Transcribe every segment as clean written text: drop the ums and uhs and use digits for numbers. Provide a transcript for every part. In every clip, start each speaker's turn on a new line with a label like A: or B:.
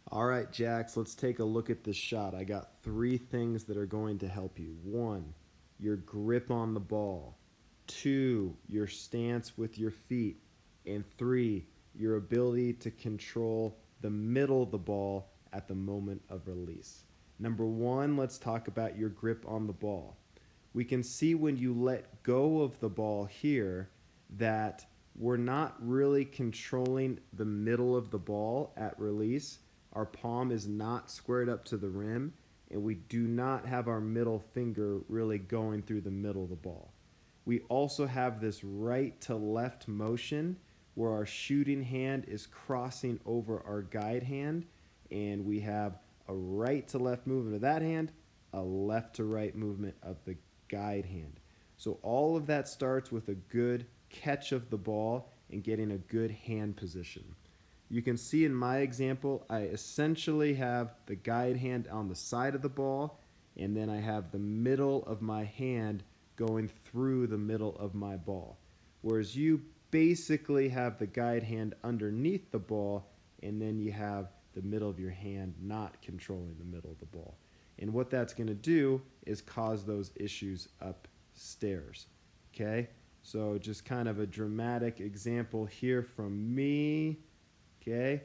A: All right, Jax, let's take a look at this shot. I got three things that are going to help you. One, your grip on the ball. Two, your stance with your feet. And three, your ability to control the middle of the ball at the moment of release. Number one, let's talk about your grip on the ball. We can see when you let go of the ball here that we're not really controlling the middle of the ball at release. Our palm is not squared up to the rim, and we do not have our middle finger really going through the middle of the ball. We also have this right to left motion where our shooting hand is crossing over our guide hand, and we have a right to left movement of that hand, a left to right movement of the guide hand. So all of that starts with a good catch of the ball and getting a good hand position. You can see in my example, I essentially have the guide hand on the side of the ball, and then I have the middle of my hand going through the middle of my ball. Whereas you basically have the guide hand underneath the ball, and then you have the middle of your hand not controlling the middle of the ball. And what that's going to do is cause those issues upstairs. Okay? So just kind of a dramatic example here from me. Okay?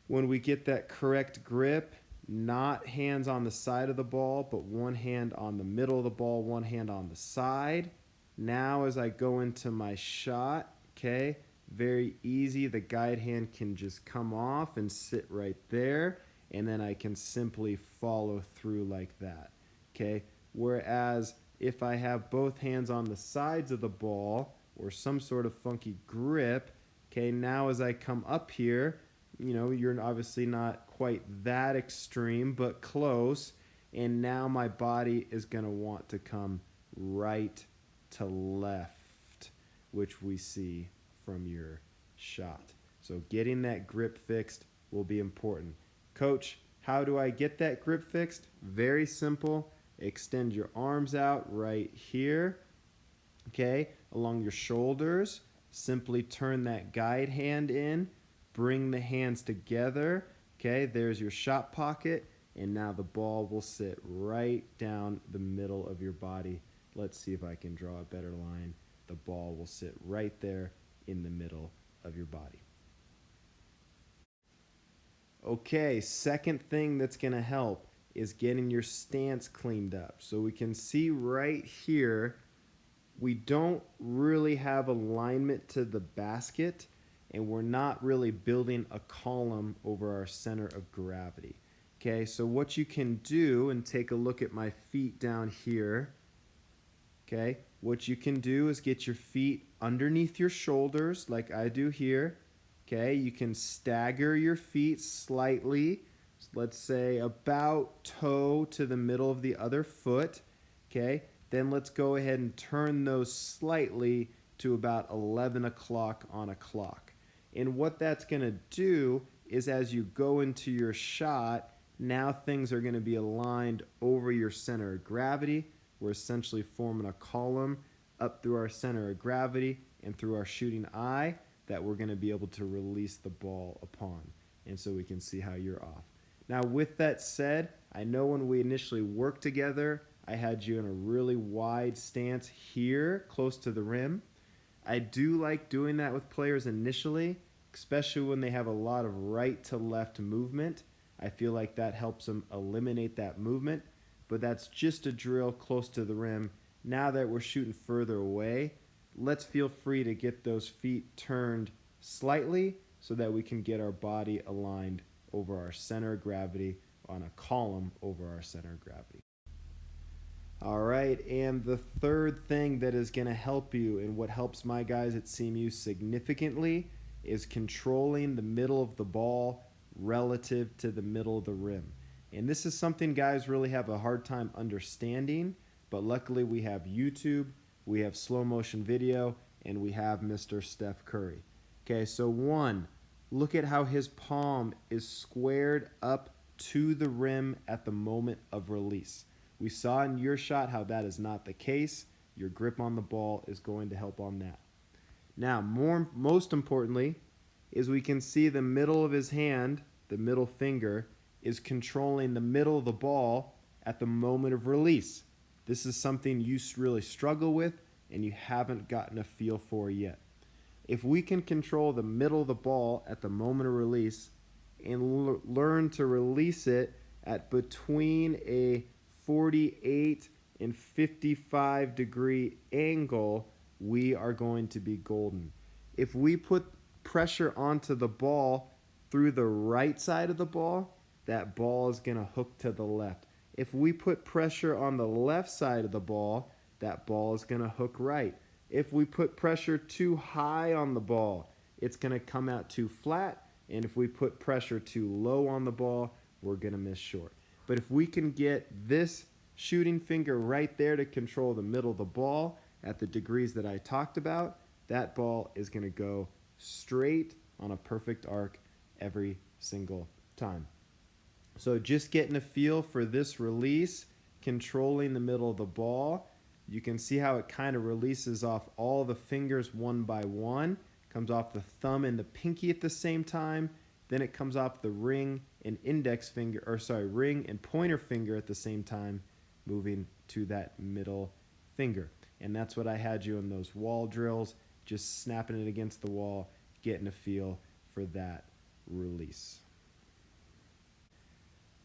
A: When we get that correct grip, not hands on the side of the ball, but one hand on the middle of the ball, one hand on the side. Now as I go into my shot, okay, very easy. The guide hand can just come off and sit right there, and then I can simply follow through like that. Okay? Whereas if I have both hands on the sides of the ball or some sort of funky grip, okay, now as I come up here, you know, you're obviously not quite that extreme, but close. And now my body is going to want to come right to left, which we see from your shot. So getting that grip fixed will be important. Coach, how do I get that grip fixed? Very simple. Extend your arms out right here, okay, along your shoulders. Simply turn that guide hand in. Bring the hands together. Okay, there's your shot pocket. And now the ball will sit right down the middle of your body. Let's see if I can draw a better line. The ball will sit right there in the middle of your body. Okay, second thing that's going to help is getting your stance cleaned up. So we can see right here, we don't really have alignment to the basket, and we're not really building a column over our center of gravity. Okay, so what you can do, and take a look at my feet down here, okay, what you can do is get your feet underneath your shoulders like I do here. Okay, you can stagger your feet slightly, let's say about toe to the middle of the other foot. Okay, then let's go ahead and turn those slightly to about 11 o'clock on a clock. And what that's going to do is as you go into your shot, now things are going to be aligned over your center of gravity. We're essentially forming a column up through our center of gravity and through our shooting eye that we're going to be able to release the ball upon. And so we can see how you're off. Now, with that said, I know when we initially worked together, I had you in a really wide stance here, close to the rim. I do like doing that with players initially, especially when they have a lot of right to left movement. I feel like that helps them eliminate that movement, but that's just a drill close to the rim. Now that we're shooting further away, let's feel free to get those feet turned slightly so that we can get our body aligned over our center of gravity on a column over our center of gravity. All right, and the third thing that is going to help you and what helps my guys at CMU significantly is controlling the middle of the ball relative to the middle of the rim. And this is something guys really have a hard time understanding, but luckily we have YouTube, we have slow motion video, and we have Mr. Steph Curry. Okay, so one, look at how his palm is squared up to the rim at the moment of release. We saw in your shot how that is not the case. Your grip on the ball is going to help on that. Now, most importantly, is we can see the middle of his hand the middle finger, is controlling the middle of the ball at the moment of release. This is something you really struggle with and you haven't gotten a feel for yet. If we can control the middle of the ball at the moment of release and learn to release it at between a 48 and 55 degree angle, we are going to be golden. If we put pressure onto the ball through the right side of the ball, that ball is going to hook to the left. If we put pressure on the left side of the ball, that ball is going to hook right. If we put pressure too high on the ball, it's going to come out too flat. And if we put pressure too low on the ball, we're going to miss short. But if we can get this shooting finger right there to control the middle of the ball at the degrees that I talked about, that ball is going to go straight on a perfect arc every single time. So just getting a feel for this release, controlling the middle of the ball. You can see how it kind of releases off all the fingers one by one. Comes off the thumb and the pinky at the same time. Then it comes off the ring and ring and pointer finger at the same time, moving to that middle finger. And that's what I had you in those wall drills, just snapping it against the wall, getting a feel for that release.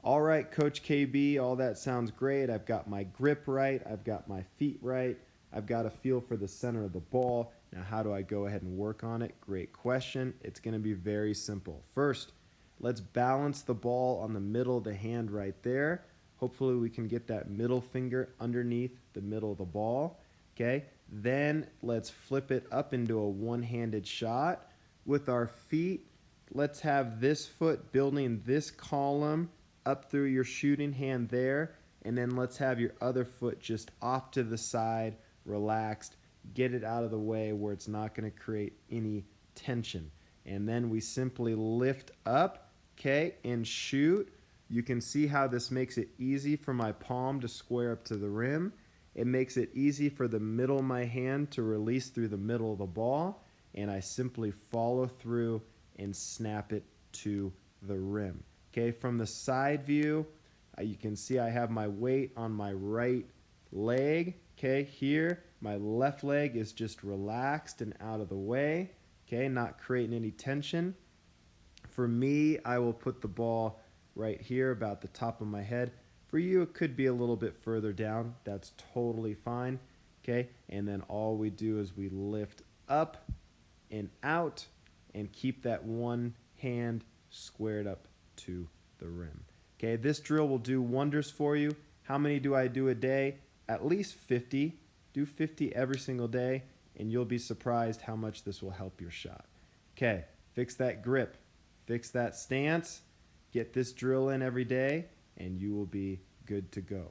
A: All right, Coach KB, all that sounds great. I've got my grip right. I've got my feet right. I've got a feel for the center of the ball. Now, how do I go ahead and work on it? Great question. It's going to be very simple. First, let's balance the ball on the middle of the hand right there. Hopefully, we can get that middle finger underneath the middle of the ball. Okay, then let's flip it up into a one-handed shot. With our feet, let's have this foot building this column up through your shooting hand there, and then let's have your other foot just off to the side, relaxed, get it out of the way where it's not going to create any tension. And then we simply lift up, okay, and shoot. You can see how this makes it easy for my palm to square up to the rim. It makes it easy for the middle of my hand to release through the middle of the ball, and I simply follow through and snap it to the rim. Okay, from the side view, you can see I have my weight on my right leg. Okay, here, my left leg is just relaxed and out of the way. Okay, not creating any tension. For me, I will put the ball right here about the top of my head. For you, it could be a little bit further down. That's totally fine. Okay, and then all we do is we lift up and out and keep that one hand squared up to the rim. Okay, this drill will do wonders for you. How many do I do a day? At least 50. Do 50 every single day, and you'll be surprised how much this will help your shot. Okay, fix that grip, fix that stance, get this drill in every day, and you will be good to go.